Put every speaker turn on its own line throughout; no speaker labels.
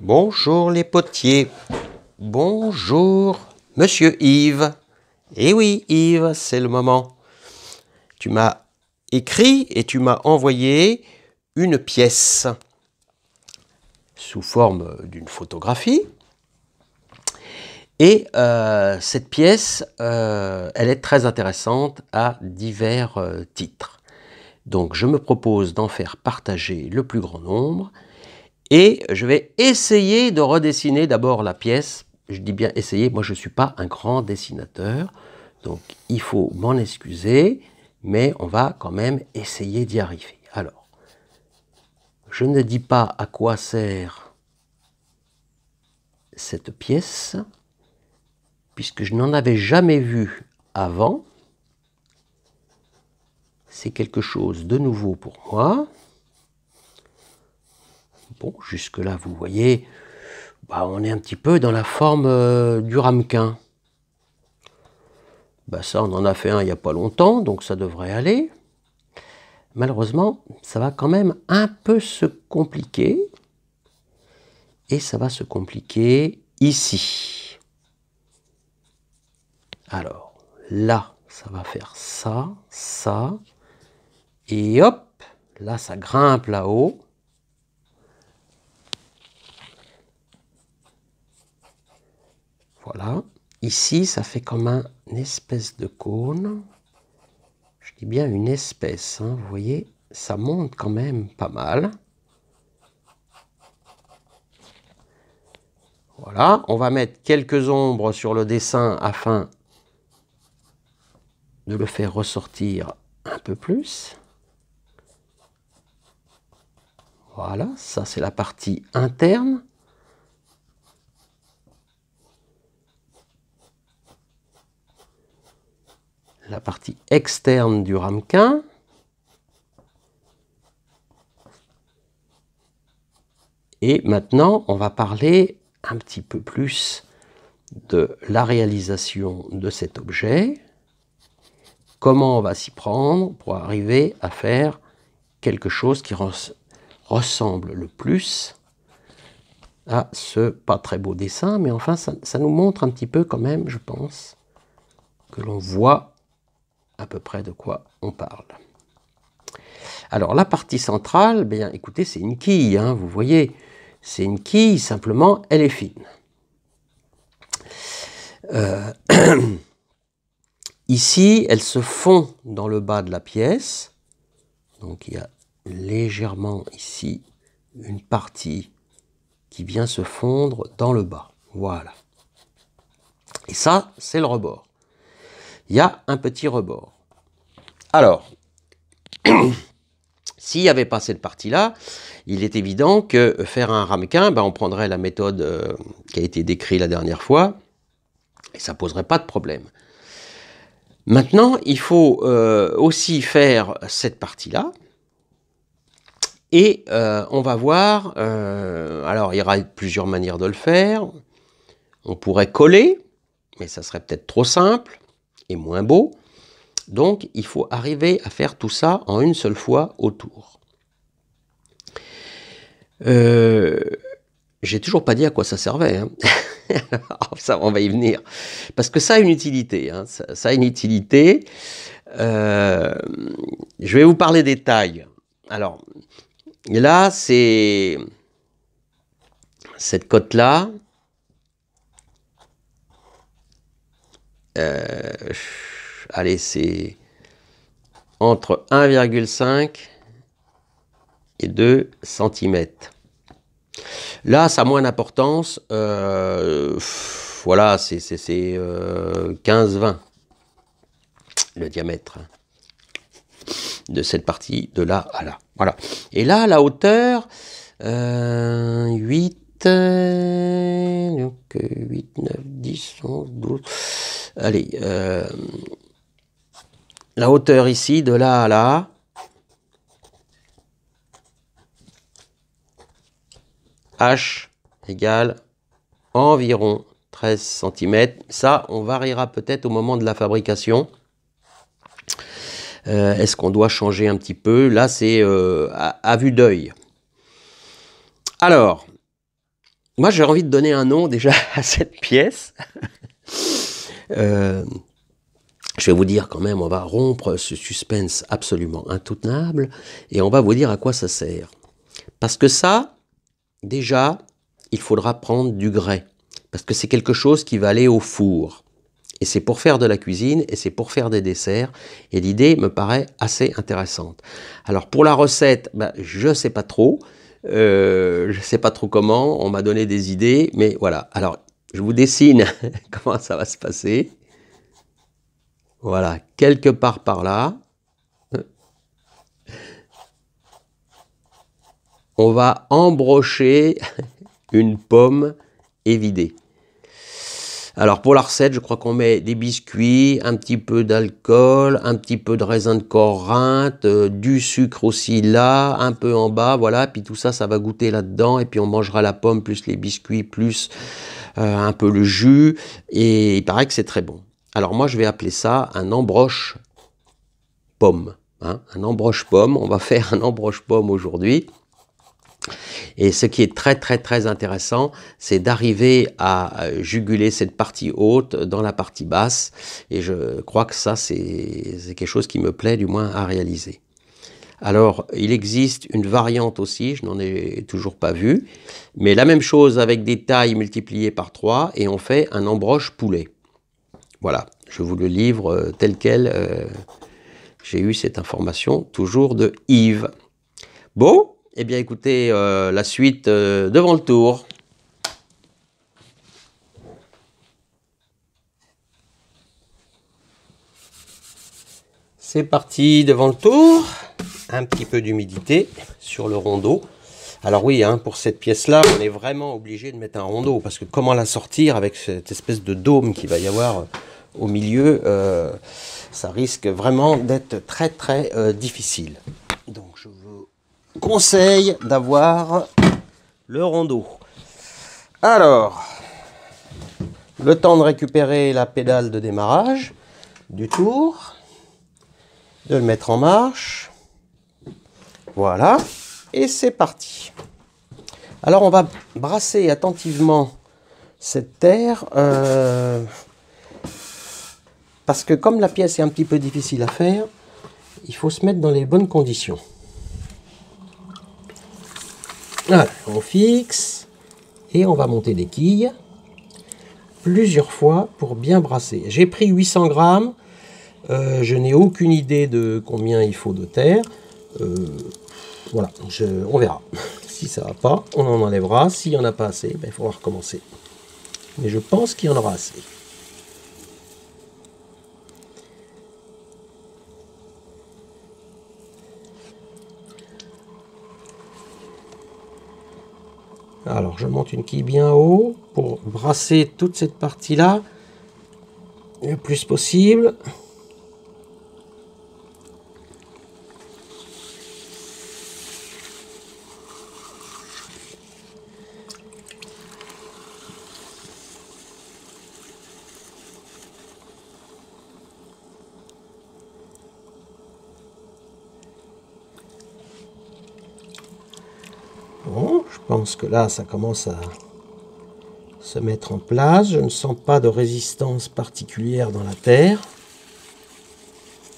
Bonjour les potiers. Bonjour Monsieur Yves. Eh oui Yves, c'est le moment. Tu m'as écrit et tu m'as envoyé une pièce sous forme d'une photographie. Et cette pièce, elle est très intéressante à divers titres. Donc je me propose d'en faire partager le plus grand nombre. Et je vais essayer de redessiner d'abord la pièce. Je dis bien essayer, moi je ne suis pas un grand dessinateur, donc il faut m'en excuser, mais on va quand même essayer d'y arriver. Alors, je ne dis pas à quoi sert cette pièce, puisque je n'en avais jamais vu avant. C'est quelque chose de nouveau pour moi. Bon, jusque-là, vous voyez, on est un petit peu dans la forme du ramequin. Ça, on en a fait un il n'y a pas longtemps, donc ça devrait aller. Malheureusement, ça va quand même un peu se compliquer. Et ça va se compliquer ici. Alors, là, ça va faire ça, ça. Et hop, là, ça grimpe là-haut. Voilà. Ici, ça fait comme une espèce de cône. Je dis bien une espèce, hein, vous voyez, ça monte quand même pas mal. Voilà, on va mettre quelques ombres sur le dessin afin de le faire ressortir un peu plus. Voilà, ça c'est la partie interne. La partie externe du ramequin. Et maintenant, on va parler un petit peu plus de la réalisation de cet objet. Comment on va s'y prendre pour arriver à faire quelque chose qui ressemble le plus à ce pas très beau dessin. Mais enfin, ça nous montre un petit peu quand même, je pense, que l'on voit à peu près de quoi on parle. Alors, la partie centrale, bien, écoutez, c'est une quille, hein, vous voyez. C'est une quille, simplement, elle est fine. Ici, elle se fond dans le bas de la pièce. Donc, il y a légèrement ici une partie qui vient se fondre dans le bas. Voilà. Et ça, c'est le rebord. Il y a un petit rebord. Alors, s'il n'y avait pas cette partie-là, il est évident que faire un ramequin, on prendrait la méthode qui a été décrite la dernière fois, et ça ne poserait pas de problème. Maintenant, il faut aussi faire cette partie-là, et on va voir, alors il y aura plusieurs manières de le faire. On pourrait coller, mais ça serait peut-être trop simple et moins beau. Donc, il faut arriver à faire tout ça en une seule fois autour. J'ai toujours pas dit à quoi ça servait. Hein. Ça, on va y venir. Parce que ça a une utilité. Hein. Ça a une utilité. Je vais vous parler des tailles. Alors, là, c'est cette cote-là. Allez, c'est entre 1,5 et 2 cm. Là, ça a moins d'importance. Voilà, c'est 15-20 le diamètre de cette partie de là à là. Voilà. Et là, la hauteur, 8, donc 8, 9, 10, 11, 12. Allez, la hauteur ici, de là à là, H égale environ 13 cm. Ça, on variera peut-être au moment de la fabrication. Est-ce qu'on doit changer un petit peu? Là, c'est à vue d'œil. Alors, moi, j'ai envie de donner un nom déjà à cette pièce. Je vais vous dire quand même, on va rompre ce suspense absolument intenable et on va vous dire à quoi ça sert. Parce que ça, déjà, il faudra prendre du grès. Parce que c'est quelque chose qui va aller au four. Et c'est pour faire de la cuisine et c'est pour faire des desserts. Et l'idée me paraît assez intéressante. Alors pour la recette, je ne sais pas trop. Je ne sais pas trop comment. On m'a donné des idées. Mais voilà. Alors je vous dessine comment ça va se passer. Voilà. Quelque part par là. On va embrocher une pomme évidée. Alors pour la recette, je crois qu'on met des biscuits, un petit peu d'alcool, un petit peu de raisin de Corinthe, du sucre aussi là, un peu en bas, voilà. Puis tout ça, ça va goûter là-dedans. Et puis on mangera la pomme, plus les biscuits, plus un peu le jus. Et il paraît que c'est très bon. Alors moi, je vais appeler ça un embroche pomme. Hein, un embroche pomme. On va faire un embroche pomme aujourd'hui. Et ce qui est très très très intéressant, c'est d'arriver à juguler cette partie haute dans la partie basse. Et je crois que ça, c'est quelque chose qui me plaît du moins à réaliser. Alors, il existe une variante aussi, je n'en ai toujours pas vu, mais la même chose avec des tailles multipliées par 3 et on fait un embroche poulet. Voilà, je vous le livre tel quel. J'ai eu cette information toujours de Yves. Bon, eh bien écoutez, la suite devant le tour. C'est parti devant le tour. Un petit peu d'humidité sur le rondeau. Alors oui, hein, pour cette pièce-là, on est vraiment obligé de mettre un rondeau. Parce que comment la sortir avec cette espèce de dôme qu'il va y avoir au milieu, ça risque vraiment d'être très très difficile. Donc je vous conseille d'avoir le rondeau. Alors, le temps de récupérer la pédale de démarrage du tour, de le mettre en marche. Voilà, et c'est parti. Alors on va brasser attentivement cette terre, parce que comme la pièce est un petit peu difficile à faire, il faut se mettre dans les bonnes conditions. Voilà, on fixe et on va monter des quilles plusieurs fois pour bien brasser. J'ai pris 800 grammes, je n'ai aucune idée de combien il faut de terre. Voilà, on verra. Si ça ne va pas, on en enlèvera. S'il n'y en a pas assez, il faudra recommencer. Mais je pense qu'il y en aura assez. Alors, je monte une quille bien haut pour brasser toute cette partie-là le plus possible. Bon, je pense que là, ça commence à se mettre en place. Je ne sens pas de résistance particulière dans la terre.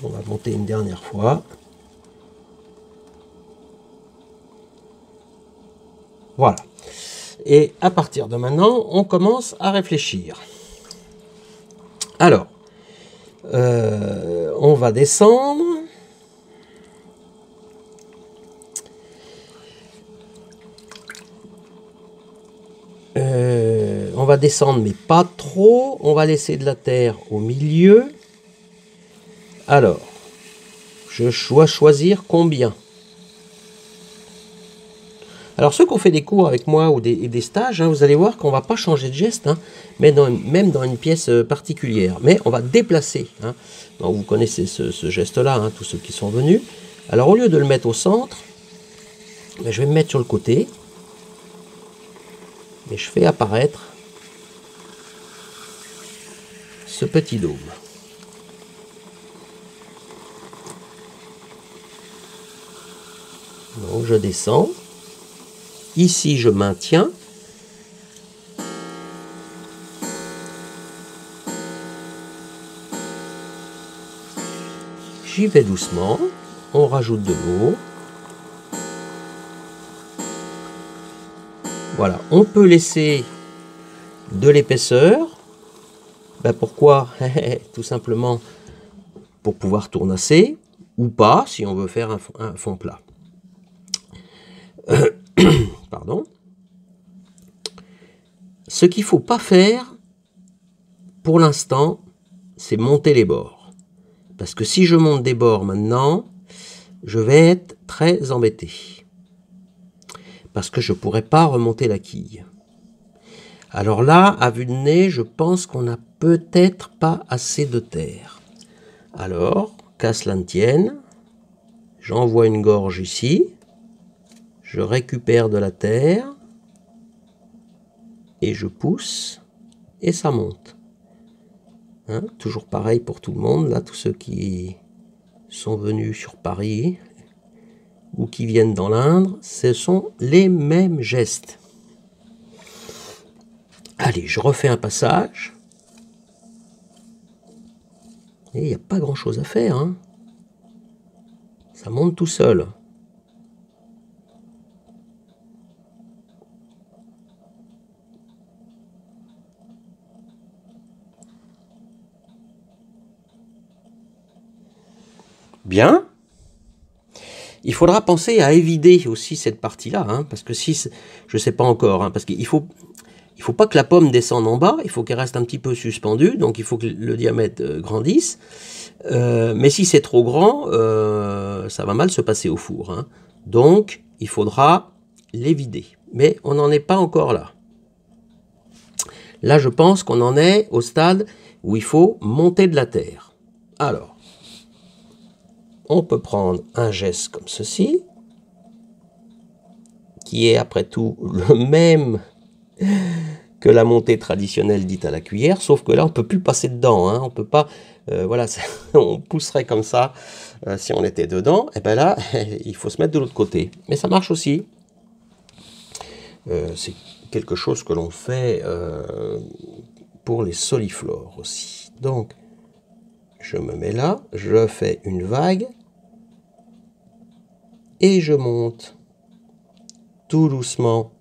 On va monter une dernière fois. Voilà. Et à partir de maintenant, on commence à réfléchir. Alors, on va descendre. On va descendre, mais pas trop. On va laisser de la terre au milieu. Alors, je dois choisir combien. Alors, ceux qui ont fait des cours avec moi ou des stages, hein, vous allez voir qu'on ne va pas changer de geste, hein, mais même dans une pièce particulière. Mais on va déplacer. Hein. Donc, vous connaissez ce geste-là, hein, tous ceux qui sont venus. Alors, au lieu de le mettre au centre, ben, je vais me mettre sur le côté. Et je fais apparaître ce petit dôme. Donc je descends. Ici je maintiens. J'y vais doucement, on rajoute de l'eau. Voilà, on peut laisser de l'épaisseur. Ben pourquoi? Tout simplement pour pouvoir tournasser, ou pas, si on veut faire un fond plat. Pardon. Ce qu'il ne faut pas faire, pour l'instant, c'est monter les bords. Parce que si je monte des bords maintenant, je vais être très embêté. Parce que je ne pourrai pas remonter la quille. Alors là, à vue de nez, je pense qu'on n'a peut-être pas assez de terre. Alors, qu'à cela ne tienne, j'envoie une gorge ici, je récupère de la terre, et je pousse, et ça monte. Hein, toujours pareil pour tout le monde, là, tous ceux qui sont venus sur Paris, ou qui viennent dans l'Indre, ce sont les mêmes gestes. Allez, je refais un passage. Et il n'y a pas grand chose à faire. Hein. Ça monte tout seul. Bien. Il faudra penser à évider aussi cette partie-là, hein, parce que si, je ne sais pas encore, hein, parce qu'il faut pas que la pomme descende en bas, il faut qu'elle reste un petit peu suspendue, donc il faut que le diamètre grandisse. Mais si c'est trop grand, ça va mal se passer au four. Hein. Donc, il faudra les vider. Mais on n'en est pas encore là. Là, je pense qu'on en est au stade où il faut monter de la terre. Alors, on peut prendre un geste comme ceci, qui est après tout le même que la montée traditionnelle dite à la cuillère, sauf que là, on ne peut plus passer dedans. Hein, on peut pas, voilà, on pousserait comme ça si on était dedans. Et bien là, il faut se mettre de l'autre côté. Mais ça marche aussi. C'est quelque chose que l'on fait pour les soliflores aussi. Donc, je me mets là, je fais une vague et je monte tout doucement.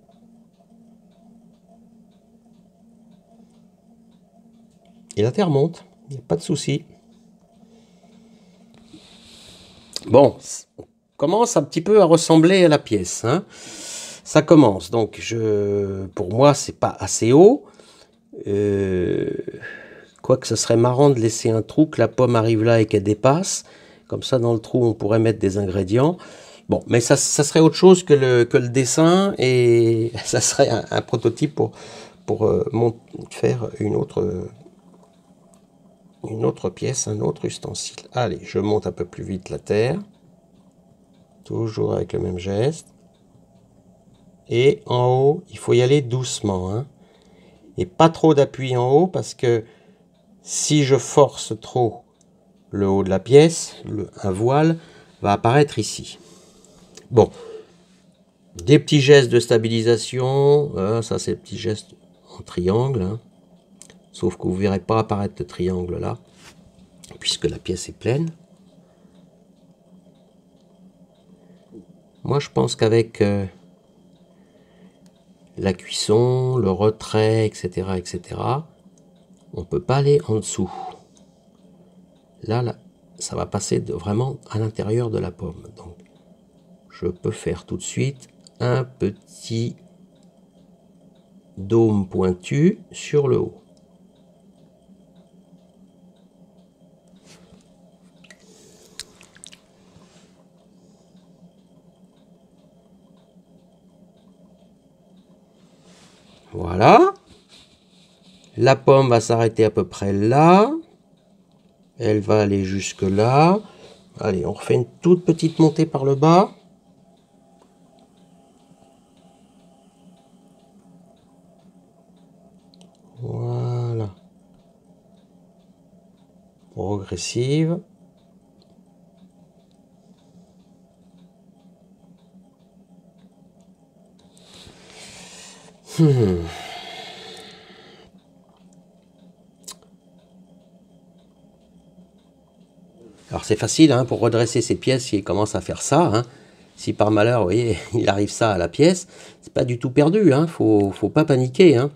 Et la terre monte, il n'y a pas de souci. Bon, on commence un petit peu à ressembler à la pièce. Hein. Ça commence, donc pour moi, c'est pas assez haut. Quoique ce serait marrant de laisser un trou, que la pomme arrive là et qu'elle dépasse. Comme ça, dans le trou, on pourrait mettre des ingrédients. Bon, mais ça serait autre chose que le dessin, et ça serait un prototype pour faire une autre pièce, un autre ustensile. Allez, je monte un peu plus vite la terre. Toujours avec le même geste. Et en haut, il faut y aller doucement. Hein, et pas trop d'appui en haut, parce que si je force trop le haut de la pièce, un voile va apparaître ici. Bon, des petits gestes de stabilisation, ça c'est des petits gestes en triangle, hein. Sauf que vous ne verrez pas apparaître le triangle là, puisque la pièce est pleine. Moi je pense qu'avec la cuisson, le retrait, etc., on ne peut pas aller en dessous. Là, ça va passer vraiment à l'intérieur de la pomme. Donc, je peux faire tout de suite un petit dôme pointu sur le haut. Voilà. La pomme va s'arrêter à peu près là. Elle va aller jusque là. Allez, on refait une toute petite montée par le bas. Voilà. Progressive. Alors c'est facile hein, pour redresser ces pièces s'il commence à faire ça. Hein. Si par malheur, vous voyez, il arrive ça à la pièce, c'est pas du tout perdu. Hein. Faut pas paniquer. Hein.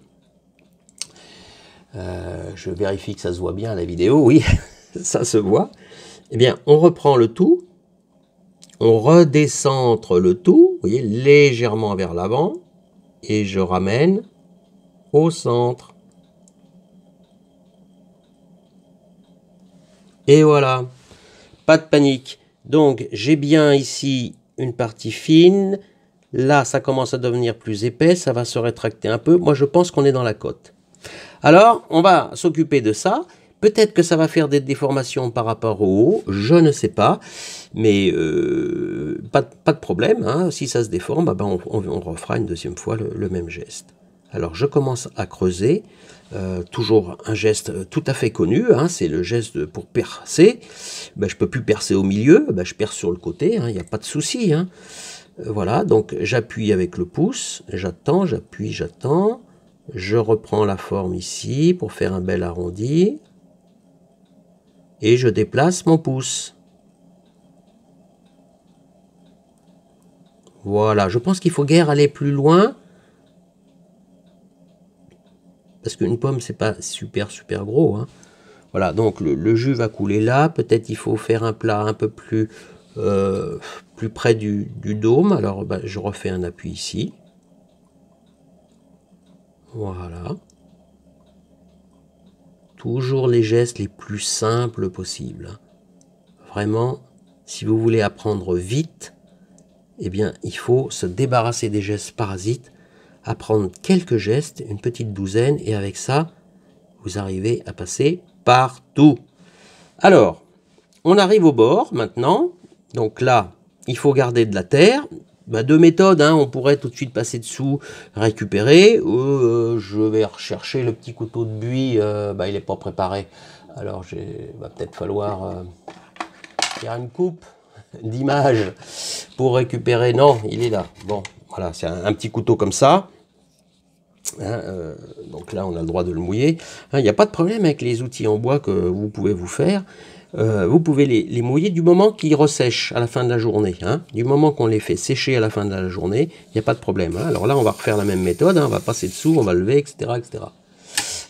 Je vérifie que ça se voit bien à la vidéo. Oui, ça se voit. Eh bien, on reprend le tout. On redécentre le tout, vous voyez, légèrement vers l'avant. Et je ramène au centre. Et voilà. Pas de panique. Donc, j'ai bien ici une partie fine. Là, ça commence à devenir plus épais. Ça va se rétracter un peu. Moi, je pense qu'on est dans la cote. Alors, on va s'occuper de ça. Peut-être que ça va faire des déformations par rapport au haut, je ne sais pas, mais pas de problème. Hein. Si ça se déforme, ben on refera une deuxième fois le même geste. Alors je commence à creuser, toujours un geste tout à fait connu, hein, c'est le geste pour percer. Ben, je ne peux plus percer au milieu, ben, je perce sur le côté, il n'y a pas de souci. Hein. Voilà, donc j'appuie avec le pouce, j'attends, j'appuie, j'attends. Je reprends la forme ici pour faire un bel arrondi. Et je déplace mon pouce. Voilà, je pense qu'il faut guère aller plus loin. Parce qu'une pomme, c'est pas super gros. Hein. Voilà, donc le jus va couler là. Peut-être il faut faire un plat un peu plus près du dôme. Alors ben, je refais un appui ici. Voilà. Toujours les gestes les plus simples possibles. Vraiment, si vous voulez apprendre vite, eh bien, il faut se débarrasser des gestes parasites, apprendre quelques gestes, une petite douzaine, et avec ça, vous arrivez à passer partout. Alors, on arrive au bord maintenant. Donc là, il faut garder de la terre. Ben, deux méthodes, hein. On pourrait tout de suite passer dessous, récupérer. Je vais rechercher le petit couteau de buis. Ben, il n'est pas préparé. Alors, il va peut-être falloir faire une coupe d'image pour récupérer. Non, il est là. Bon, voilà, c'est un petit couteau comme ça. Hein, donc là, on a le droit de le mouiller. Il n'y a pas de problème avec les outils en bois que vous pouvez vous faire. Vous pouvez les mouiller du moment qu'ils ressèchent à la fin de la journée. Hein. Du moment qu'on les fait sécher à la fin de la journée, il n'y a pas de problème. Hein. Alors là, on va refaire la même méthode. Hein. On va passer dessous, on va lever, etc. etc.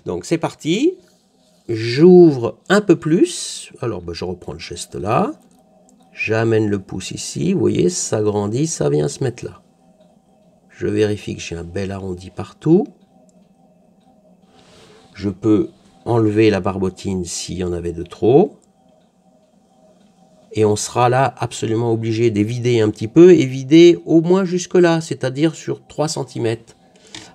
Donc c'est parti. J'ouvre un peu plus. Alors ben, je reprends le geste là. J'amène le pouce ici. Vous voyez, ça grandit, ça vient se mettre là. Je vérifie que j'ai un bel arrondi partout. Je peux enlever la barbotine s'il y en avait de trop. Et on sera là absolument obligé d'évider un petit peu et vider au moins jusque là, c'est-à-dire sur 3 cm.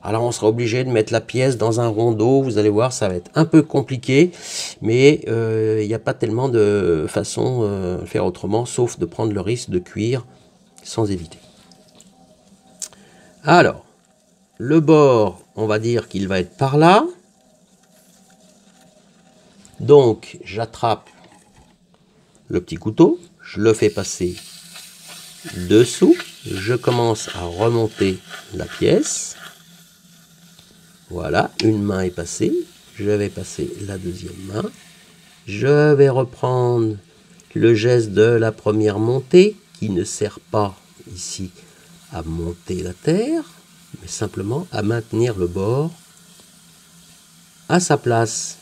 Alors on sera obligé de mettre la pièce dans un rondeau, vous allez voir, ça va être un peu compliqué, mais il n'y a pas tellement de façon de faire autrement, sauf de prendre le risque de cuire sans éviter. Alors, le bord, on va dire qu'il va être par là. Donc, j'attrape le petit couteau, je le fais passer dessous, je commence à remonter la pièce. Voilà, une main est passée, je vais passer la deuxième main. Je vais reprendre le geste de la première montée, qui ne sert pas ici à monter la terre, mais simplement à maintenir le bord à sa place.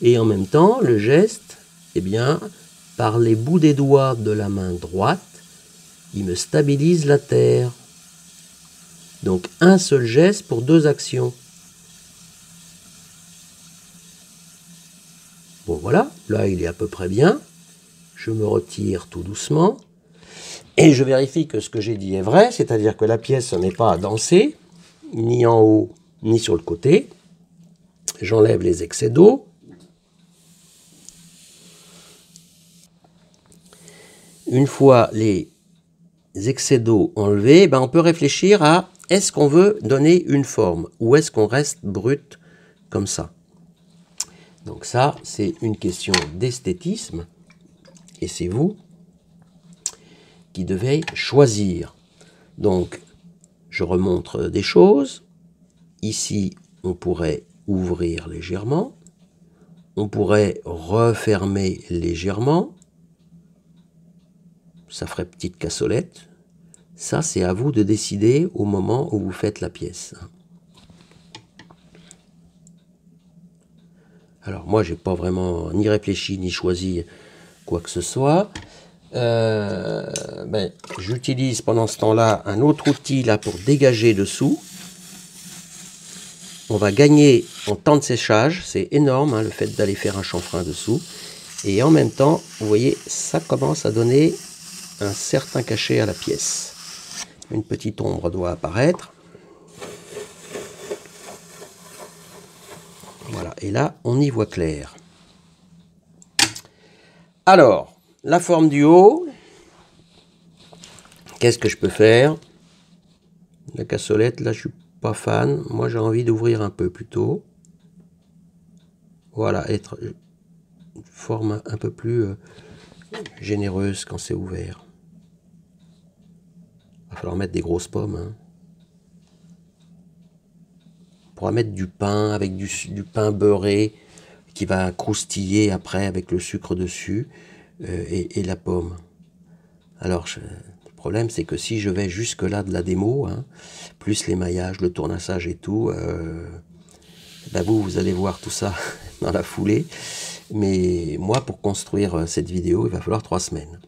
Et en même temps, le geste, eh bien, par les bouts des doigts de la main droite, il me stabilise la terre. Donc un seul geste pour 2 actions. Bon voilà, là il est à peu près bien. Je me retire tout doucement. Et je vérifie que ce que j'ai dit est vrai, c'est-à-dire que la pièce n'est pas à danser, ni en haut, ni sur le côté. J'enlève les excès d'eau. Une fois les excès d'eau enlevés, ben on peut réfléchir à est-ce qu'on veut donner une forme ou est-ce qu'on reste brut comme ça. Donc ça, c'est une question d'esthétisme et c'est vous qui devez choisir. Donc, je remonte des choses. Ici, on pourrait ouvrir légèrement. On pourrait refermer légèrement. ça ferait petite cassolette. Ça, c'est à vous de décider au moment où vous faites la pièce. Alors moi, j'ai pas vraiment ni réfléchi ni choisi quoi que ce soit. J'utilise pendant ce temps-là un autre outil là pour dégager dessous. On va gagner en temps de séchage, c'est énorme hein, le fait d'aller faire un chanfrein dessous. Et en même temps, vous voyez, ça commence à donner un certain cachet à la pièce. Une petite ombre doit apparaître. Voilà, et là, on y voit clair. Alors, la forme du haut, qu'est-ce que je peux faire? La cassolette, là, je suis pas fan. Moi, j'ai envie d'ouvrir un peu plutôt. Voilà, être une forme un peu plus généreuse quand c'est ouvert. Il va falloir mettre des grosses pommes. Hein. On pourra mettre du pain avec du pain beurré qui va croustiller après avec le sucre dessus et la pomme. Alors, le problème, c'est que si je vais jusque-là de la démo, hein, plus l'émaillage, le tournassage et tout, vous allez voir tout ça dans la foulée. Mais moi, pour construire cette vidéo, il va falloir 3 semaines.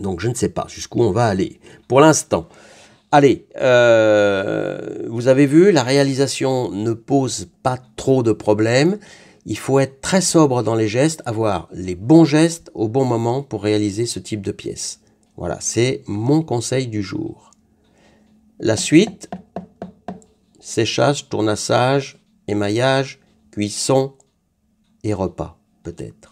Donc, je ne sais pas jusqu'où on va aller. Pour l'instant, allez, vous avez vu, la réalisation ne pose pas trop de problèmes. Il faut être très sobre dans les gestes, avoir les bons gestes au bon moment pour réaliser ce type de pièce. Voilà, c'est mon conseil du jour. La suite, séchage, tournassage, émaillage, cuisson et repas, peut-être.